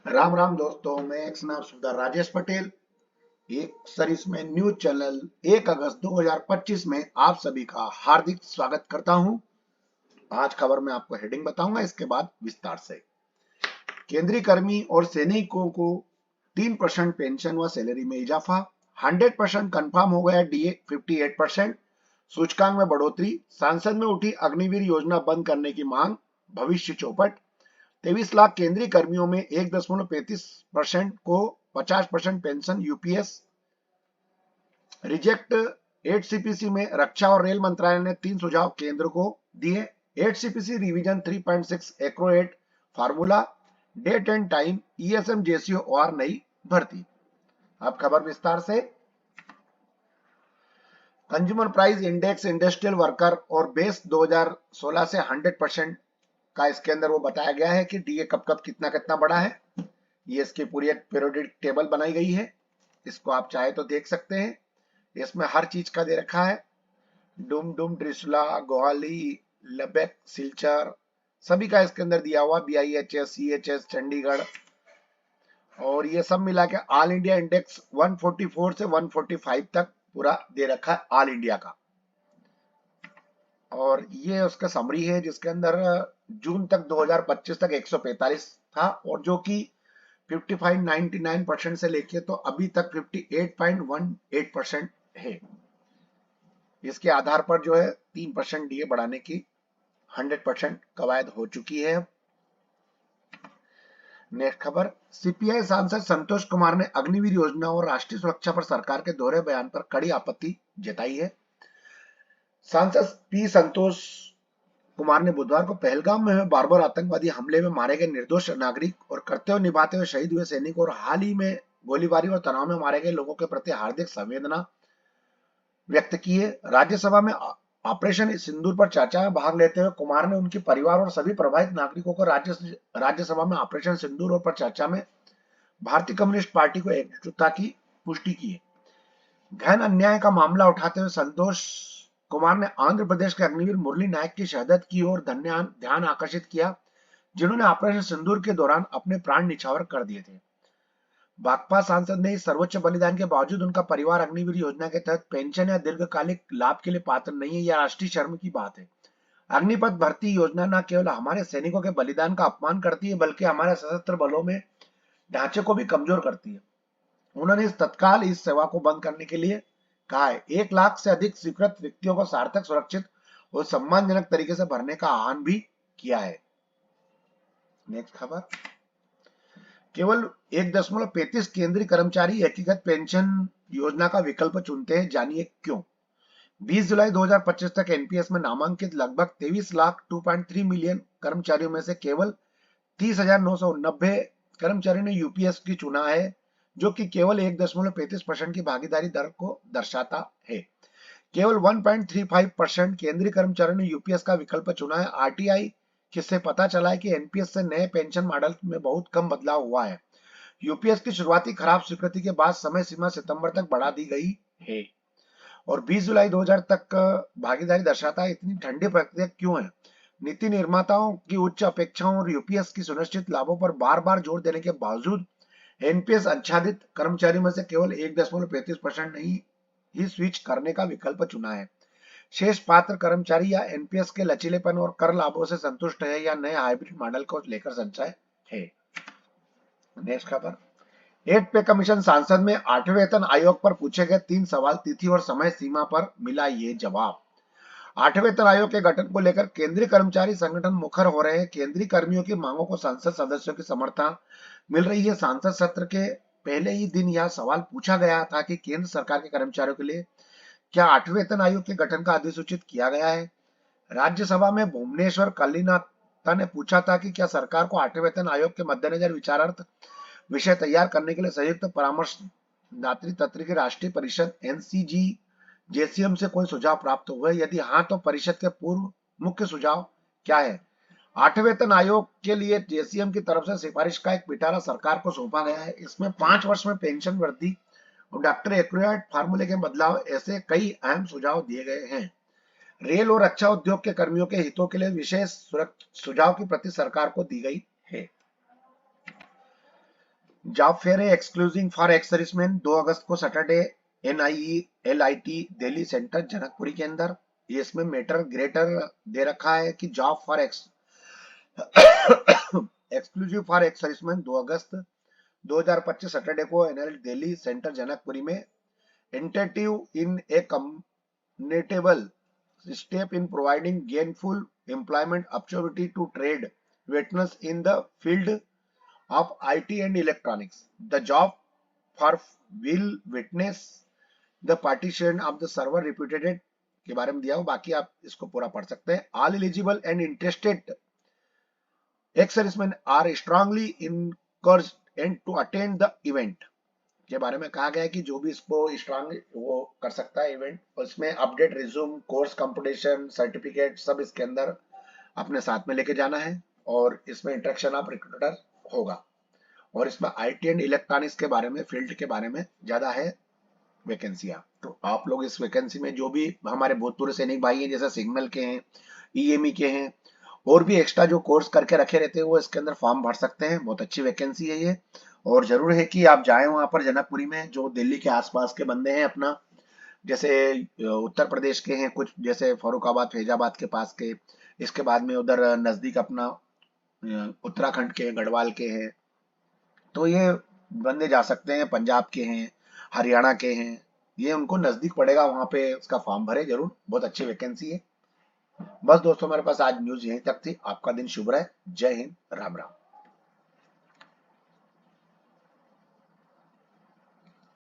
राम राम दोस्तों, मैं एक नाम सुधार राजेश पटेल। एक सीरीज में न्यूज चैनल 1 अगस्त 2025 में आप सभी का हार्दिक स्वागत करता हूं। आज खबर में आपको हेडिंग बताऊंगा, इसके बाद विस्तार से। केंद्रीय कर्मी और सैनिकों को 3% पेंशन व सैलरी में इजाफा। 100% कंफर्म हो गया डीए 58%। सूचकांक में बढ़ोतरी। सांसद में उठी अग्निवीर योजना बंद करने की मांग। भविष्य चौपट। 23 लाख केंद्रीय कर्मियों में 1.35% को 50% पेंशन यूपीएस। रिजेक्ट। 8 सीपीसी में रक्षा और रेल मंत्रालय ने 3 सुझाव केंद्र को दिए। 8 CPC revision 3.6 Aykroyd formula. Date and time ESM JCO और नई भर्ती। अब खबर विस्तार से। Consumer price index industrial worker और बेस 2016 से 100% का इसके अंदर वो बताया गया है कि डीए कब कब कितना कितना बढ़ा है। ये इसकी पूरी एक पीरियोडिक टेबल बनाई गई है, इसको आप चाहे तो देख सकते हैं। इसमें हर चीज का दे रखा है। डुम डुम ड्रिसुला, गोहाली, लबेक, सिलचर, सभी का इसके अंदर दिया हुआ। बीआईएचएस, सीएचएस, चंडीगढ़, और ये सब मिला के ऑल इंडिया इंडेक्स 144 से 145 तक पूरा दे रखा है ऑल इंडिया का। और ये उसका समरी है जिसके अंदर जून तक 2025 तक 145 था, और जो कि 55.99% से लेके तो अभी तक 58.18% है। इसके आधार पर जो है 3% डीए बढ़ाने की 100% कवायद हो चुकी है। नेक्स्ट खबर। सीपीआई सांसद संतोष कुमार ने अग्निवीर योजना और राष्ट्रीय सुरक्षा पर सरकार के दोहरे बयान पर कड़ी आपत्ति जताई है। सांसद पी संतोष कुमार ने बुधवार को पहलगाम में हुए बार्बर आतंकवादी हमले में मारे गए निर्दोष नागरिक और कर्तव्य निभाते हुए शहीद हुए सैनिक और हाल ही में गोलीबारी और तनाव में मारे गए लोगों के प्रति हार्दिक संवेदना व्यक्त की है। राज्यसभा में ऑपरेशन सिंदूर पर चर्चा में भाग लेते हुए कुमार ने उनके परिवार और सभी प्रभावित नागरिकों को राज्यसभा में ऑपरेशन सिंदूर पर चर्चा में भारतीय कम्युनिस्ट पार्टी को एकजुटता की पुष्टि की है। गहन अन्याय का मामला उठाते हुए संतोष कुमार ने आंध्र प्रदेश के अग्निवीर मुरली नायक की शहादत की ओर ध्यान आकर्षित किया, जिन्होंने ऑपरेशन सिंदूर के दौरान अपने प्राण निछावर कर दिए थे। भाकपा सांसद ने इस सर्वोच्च बलिदान के बावजूद उनका परिवार अग्निवीर योजना के तहत पेंशन या दीर्घकालिक लाभ के लिए पात्र नहीं है, यह राष्ट्रीय शर्म की बात है। अग्निपथ भर्ती योजना न केवल हमारे सैनिकों के बलिदान का अपमान करती है, बल्कि हमारे सशस्त्र बलों में ढांचे को भी कमजोर करती है। उन्होंने तत्काल इस सेवा को बंद करने के लिए कहा है। 1 लाख से अधिक स्वीकृत व्यक्तियों को सार्थक, सुरक्षित और सम्मानजनक तरीके से भरने का आह्वान भी किया है। नेक्स्ट खबर। केवल 1.35 केंद्रीय कर्मचारी एकीकृत पेंशन योजना का विकल्प चुनते हैं, जानिए क्यों। 20 जुलाई 2025 तक एनपीएस में नामांकित लगभग 23 लाख 2.3 मिलियन कर्मचारियों में से केवल 30,990 कर्मचारियों ने यूपीएस की चुना है, जो कि केवल 1.35% की भागीदारी दर को दर्शाता है। केवल 1.35% केंद्रीय कर्मचारियों ने यूपीएस का विकल्प चुना है। आरटीआई किससे पता चला है कि एनपीएस से नए पेंशन मॉडल में बहुत कम बदलाव हुआ है। यूपीएस की शुरुआती खराब स्वीकृति के बाद समय सीमा सितंबर तक बढ़ा दी गई है, और 20 जुलाई 2000 तक भागीदारी दर्शाता है। इतनी ठंडी प्रक्रिया क्यों है? नीति निर्माताओं की उच्च अपेक्षाओं और यूपीएस की सुनिश्चित लाभों पर बार बार जोर देने के बावजूद एनपीएस आच्छादित कर्मचारियों में से केवल 1.35% नहीं ही स्विच करने का विकल्प चुना है। शेष पात्र कर्मचारी या एनपीएस के लचीलेपन और कर लाभों से संतुष्ट है या नए हाइब्रिड मॉडल को लेकर संशय है। नेक्स्ट खबर। 8 पे कमीशन सांसद में 8वें वेतन आयोग पर पूछे गए 3 सवाल, तिथि और समय सीमा पर मिला ये जवाब। 8वें वेतन आयोग के गठन को लेकर केंद्रीय कर्मचारी संगठन मुखर हो रहे हैं। केंद्रीय कर्मियों की मांगों को संसद सदस्यों की समर्थन मिल रही है। सांसद सत्र के पहले ही दिन यह सवाल पूछा गया था कि केंद्र सरकार के कर्मचारियों के लिए क्या 8वें वेतन आयोग के गठन का अधिसूचित किया गया है। राज्यसभा में भुवनेश्वर कलिनाथा ने पूछा था कि क्या सरकार को 8वें वेतन आयोग के मद्देनजर विचारार्थ विषय तैयार करने के लिए संयुक्त परामर्शदात्री तंत्र की राष्ट्रीय परिषद एनसीजी जेसीएम से कोई सुझाव प्राप्त हुए। यदि हाँ, तो परिषद के पूर्व मुख्य सुझाव क्या है। 8वें वेतन आयोग के लिए जेसीएम की तरफ से सिफारिश का एक पिटारा सरकार को सौंपा गया है। इसमें 5 वर्ष में पेंशन वृद्धि और डॉक्टर एक्रोयाट फार्मूले के बदलाव ऐसे कई अहम सुझाव दिए गए हैं। रेल और रक्षा उद्योग के कर्मियों के हितों के लिए विशेष सुझाव की प्रति सरकार को दी गई है। जॉब फेयर है एक्सक्लूसिव फॉर एक्स सर्विसमैन 2 अगस्त को Saturday NIE LIT Delhi centre Janakpuri के अंदर। ये इसमें मैटर ग्रेटर दे रखा है कि job for exclusive for ex serviceman 2 August 2025 Saturday को NIE दिल्ली सेंटर जनकपुरी में इंटेंटिव इन ए communicable step in providing gainful employment opportunity to trade veterans in the field of IT and electronics. The job for will witness the partition of the server reputed के बारे में दिया हो, बाकी आप इसको पूरा पढ़ सकते हैं। All eligible and interested ex-servicemen are strongly encouraged and to attend the event के बारे में कहा गया है कि जो भी इसको स्ट्रांग वो कर सकता है इवेंट, और इसमें update resume course competition certificate सब इसके अंदर अपने साथ में लेके जाना है, और इसमें इंटरेक्शन ऑफ रिक्रूटर होगा, और इसमें IT एंड इलेक्ट्रॉनिक्स के बारे में फील्ड के बारे में ज्यादा है वैकेंसियां। तो आप लोग इस वैकेंसी में जो भी हमारे भूतपूर्व सैनिक भाई हैं जैसे सिग्नल के हैं, EME के हैं, और भी एक्स्ट्रा जो कोर्स करके रखे रहते हैं वो इसके अंदर फॉर्म भर सकते हैं। बहुत अच्छी वैकेंसी है ये, और जरूर है कि आप जाएं वहां पर जनकपुरी में। जो दिल्ली के आसपास के बंदे हैं अपना, जैसे उत्तर प्रदेश के हैं कुछ, जैसे फरुखाबाद फैजाबाद के पास के, इसके बाद में उधर नजदीक अपना उत्तराखंड के गढ़वाल के हैं, तो ये बंदे जा सकते हैं। पंजाब के हैं, हरियाणा के हैं, ये उनको नजदीक पड़ेगा, वहां पे उसका फॉर्म भरे जरूर, बहुत अच्छी वैकेंसी है। बस दोस्तों मेरे पास आज न्यूज यहीं तक थी। आपका दिन शुभ रहे। जय हिंद, राम राम।